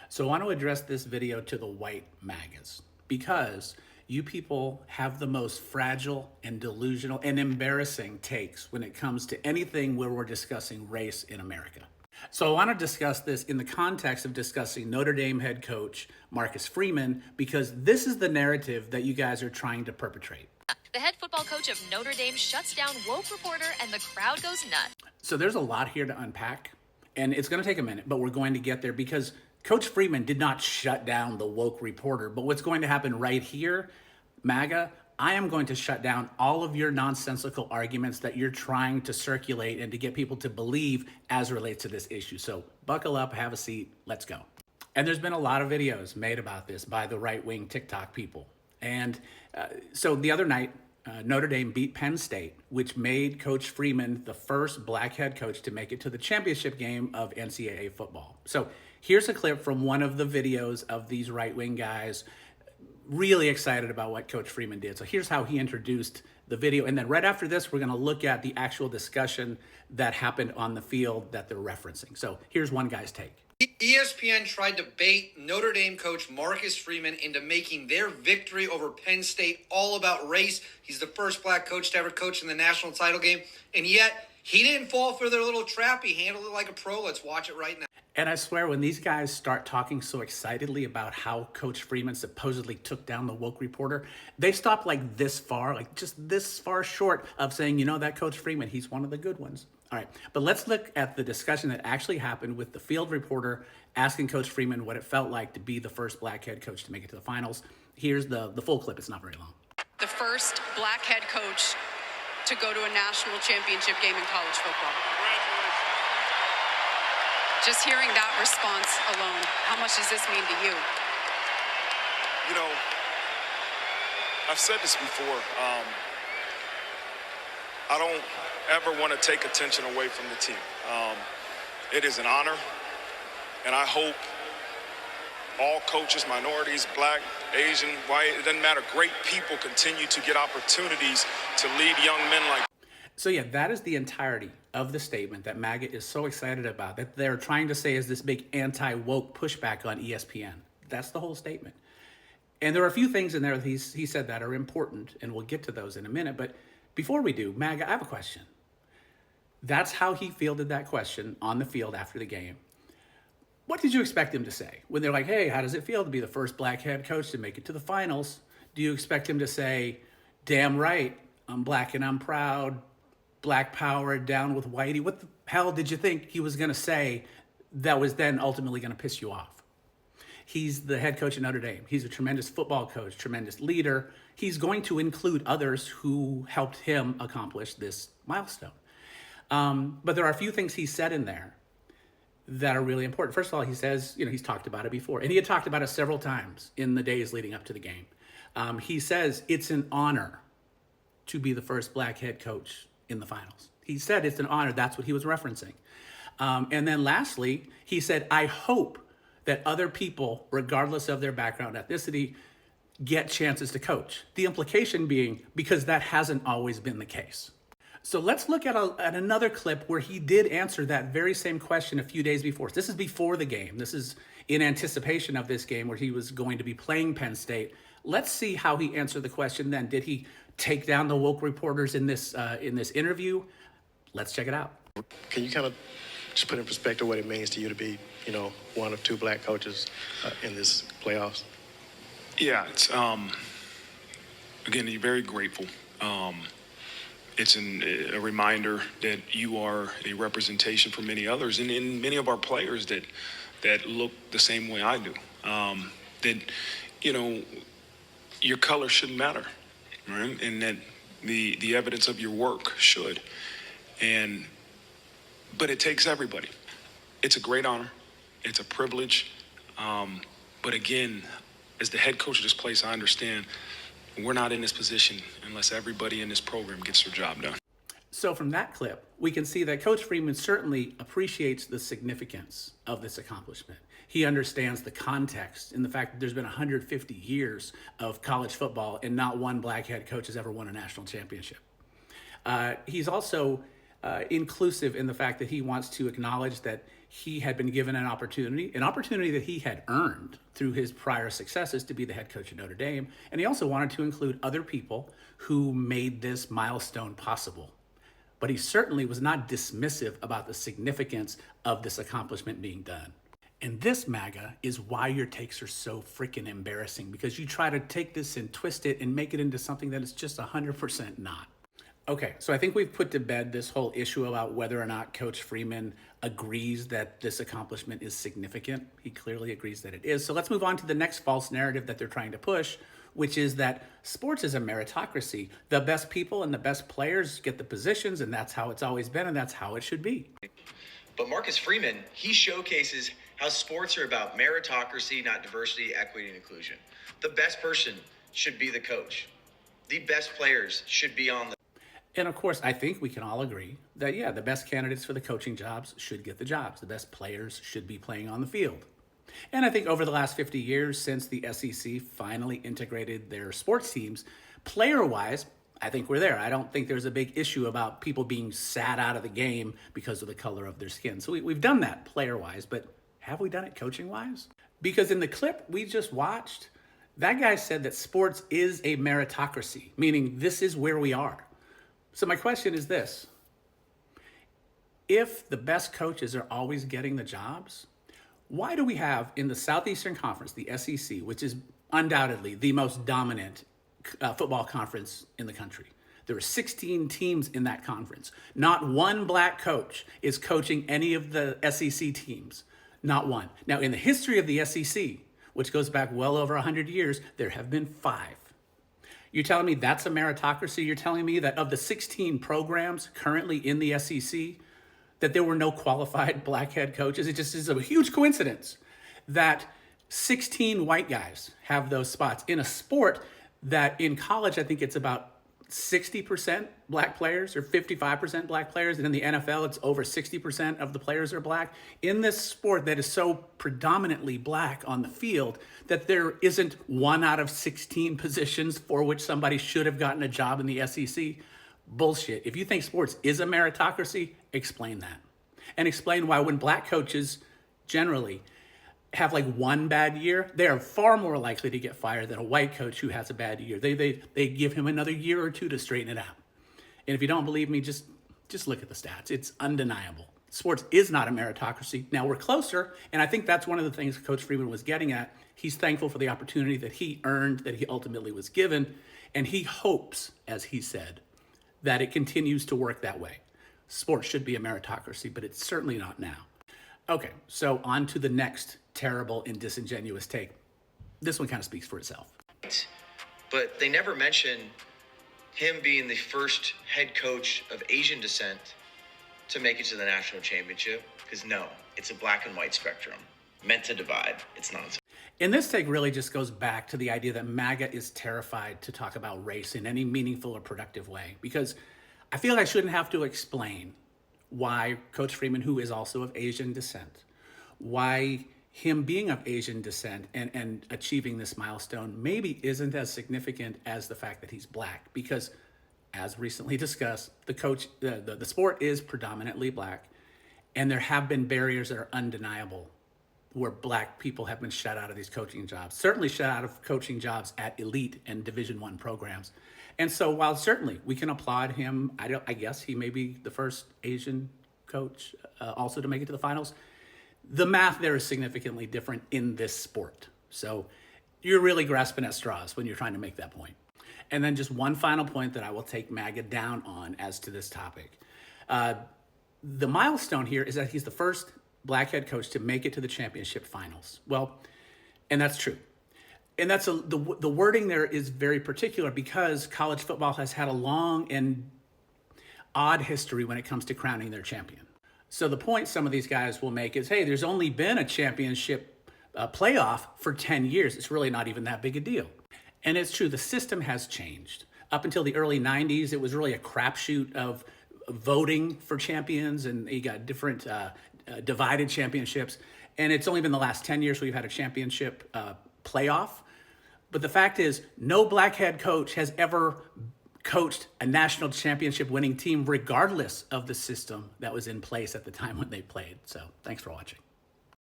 So I want to address this video to the white MAGAs because you people have the most fragile and delusional and embarrassing takes when it comes to anything where we're discussing race in America. So I want to discuss this in the context of discussing Notre Dame head coach Marcus Freeman, because this is the narrative that you guys are trying to perpetrate. The head football coach of Notre Dame shuts down woke reporter and the crowd goes nuts. So there's a lot here to unpack, and it's going to take a minute, but we're going to get there because Coach Freeman did not shut down the woke reporter. But what's going to happen right here, MAGA, I am going to shut down all of your nonsensical arguments that you're trying to circulate and to get people to believe as relates to this issue. So buckle up, have a seat, let's go. And there's been a lot of videos made about this by the right-wing TikTok people. And so the other night, Notre Dame beat Penn State, which made Coach Freeman the first black head coach to make it to the championship game of NCAA football. So here's a clip from one of the videos of these right-wing guys really excited about what Coach Freeman did. So here's how he introduced the video. And then right after this, we're going to look at the actual discussion that happened on the field that they're referencing. So here's one guy's take. ESPN tried to bait Notre Dame coach Marcus Freeman into making their victory over Penn State all about race. He's the first black coach to ever coach in the national title game. And yet, he didn't fall for their little trap. He handled it like a pro. Let's watch it right now. And I swear, when these guys start talking so excitedly about how Coach Freeman supposedly took down the woke reporter, they stop like this far, like just this far short of saying, you know, that Coach Freeman, he's one of the good ones. All right, but let's look at the discussion that actually happened with the field reporter asking Coach Freeman what it felt like to be the first black head coach to make it to the finals. Here's the full clip. It's not very long. The first black head coach to go to a national championship game in college football. Just hearing that response alone, how much does this mean to you? You know, I've said this before. I don't ever want to take attention away from the team. It is an honor, and I hope all coaches, minorities, black, Asian, white, it doesn't matter, great people continue to get opportunities to lead young men like. So yeah, that is the entirety of the statement that MAGA is so excited about, that they're trying to say is this big anti-woke pushback on ESPN. That's the whole statement. And there are a few things in there that he said that are important, and we'll get to those in a minute. But before we do, MAGA, I have a question. That's how he fielded that question on the field after the game. What did you expect him to say? When they're like, hey, how does it feel to be the first black head coach to make it to the finals? Do you expect him to say, damn right, I'm black and I'm proud, black power, down with whitey? What the hell did you think he was going to say that was then ultimately going to piss you off? He's the head coach at Notre Dame. He's a tremendous football coach, tremendous leader. He's going to include others who helped him accomplish this milestone. But there are a few things he said in there that are really important. First of all, he says, you know, he's talked about it before, and he had talked about it several times in the days leading up to the game. He says it's an honor to be the first black head coach in the finals. He said it's an honor. That's what he was referencing. And then lastly, he said, I hope that other people, regardless of their background, ethnicity, get chances to coach. The implication being because that hasn't always been the case. So let's look at another clip where he did answer that very same question a few days before. This is before the game. This is in anticipation of this game where he was going to be playing Penn State. Let's see how he answered the question then. Did he take down the woke reporters in this interview? Let's check it out. Can you kind of just put in perspective what it means to you to be, you know, one of two black coaches in this playoffs? Yeah, it's again, you're very grateful. It's a reminder that you are a representation for many others, and in many of our players that look the same way I do. That, you know, your color shouldn't matter, right? And that the evidence of your work should. But it takes everybody. It's a great honor. It's a privilege. But again, as the head coach of this place, I understand we're not in this position unless everybody in this program gets their job done. So from that clip, we can see that Coach Freeman certainly appreciates the significance of this accomplishment. He understands the context and the fact that there's been 150 years of college football and not one black head coach has ever won a national championship. He's also inclusive in the fact that he wants to acknowledge that he had been given an opportunity that he had earned through his prior successes to be the head coach of Notre Dame. And he also wanted to include other people who made this milestone possible. But he certainly was not dismissive about the significance of this accomplishment being done. And this, MAGA, is why your takes are so freaking embarrassing, because you try to take this and twist it and make it into something that is just 100% not. Okay, so I think we've put to bed this whole issue about whether or not Coach Freeman agrees that this accomplishment is significant. He clearly agrees that it is. So let's move on to the next false narrative that they're trying to push, which is that sports is a meritocracy. The best people and the best players get the positions, and that's how it's always been, and that's how it should be. But Marcus Freeman, he showcases how sports are about meritocracy, not diversity, equity, and inclusion. The best person should be the coach. The best players should be on the... And of course, I think we can all agree that, yeah, the best candidates for the coaching jobs should get the jobs. The best players should be playing on the field. And I think over the last 50 years, since the SEC finally integrated their sports teams, player-wise, I think we're there. I don't think there's a big issue about people being sat out of the game because of the color of their skin. So we've done that player-wise, but have we done it coaching-wise? Because in the clip we just watched, that guy said that sports is a meritocracy, meaning this is where we are. So my question is this: if the best coaches are always getting the jobs, why do we have in the Southeastern Conference, the SEC, which is undoubtedly the most dominant football conference in the country? There are 16 teams in that conference. Not one black coach is coaching any of the SEC teams. Not one. Now, in the history of the SEC, which goes back well over 100 years, there have been 5. You're telling me that's a meritocracy? You're telling me that of the 16 programs currently in the SEC, that there were no qualified black head coaches? It just is a huge coincidence that 16 white guys have those spots in a sport that in college, I think it's about 60% black players or 55% black players. And in the NFL, it's over 60% of the players are black. In this sport that is so predominantly black on the field, that there isn't 1 out of 16 positions for which somebody should have gotten a job in the SEC. Bullshit. If you think sports is a meritocracy, explain that. And explain why when black coaches generally have like one bad year, they are far more likely to get fired than a white coach who has a bad year. They give him another year or 2 to straighten it out. And if you don't believe me, just look at the stats. It's undeniable. Sports is not a meritocracy. Now we're closer, and I think that's one of the things Coach Freeman was getting at. He's thankful for the opportunity that he earned, that he ultimately was given, and he hopes, as he said, that it continues to work that way. Sports should be a meritocracy, but it's certainly not now. Okay, so on to the next terrible and disingenuous take. This one kind of speaks for itself. But they never mention him being the first head coach of Asian descent to make it to the national championship, because no, it's a black and white spectrum meant to divide. It's nonsense. And this take really just goes back to the idea that MAGA is terrified to talk about race in any meaningful or productive way, because I feel I shouldn't have to explain why Coach Freeman, who is also of Asian descent, why him being of Asian descent and achieving this milestone maybe isn't as significant as the fact that he's black. Because as recently discussed, the sport is predominantly black, and there have been barriers that are undeniable where black people have been shut out of these coaching jobs, certainly shut out of coaching jobs at elite and Division I programs. And so while certainly we can applaud him, I guess he may be the first Asian coach also to make it to the finals, the math there is significantly different in this sport. So you're really grasping at straws when you're trying to make that point. And then just one final point that I will take MAGA down on as to this topic. The milestone here is that he's the first black head coach to make it to the championship finals. Well, and that's true. And that's the wording there is very particular because college football has had a long and odd history when it comes to crowning their champion. So the point some of these guys will make is, hey, there's only been a championship playoff for 10 years. It's really not even that big a deal. And it's true, the system has changed. Up until the early 90s, it was really a crapshoot of voting for champions, and you got different divided championships. And it's only been the last 10 years we've had a championship playoff. But the fact is, no black head coach has ever coached a national championship winning team regardless of the system that was in place at the time when they played. So thanks for watching.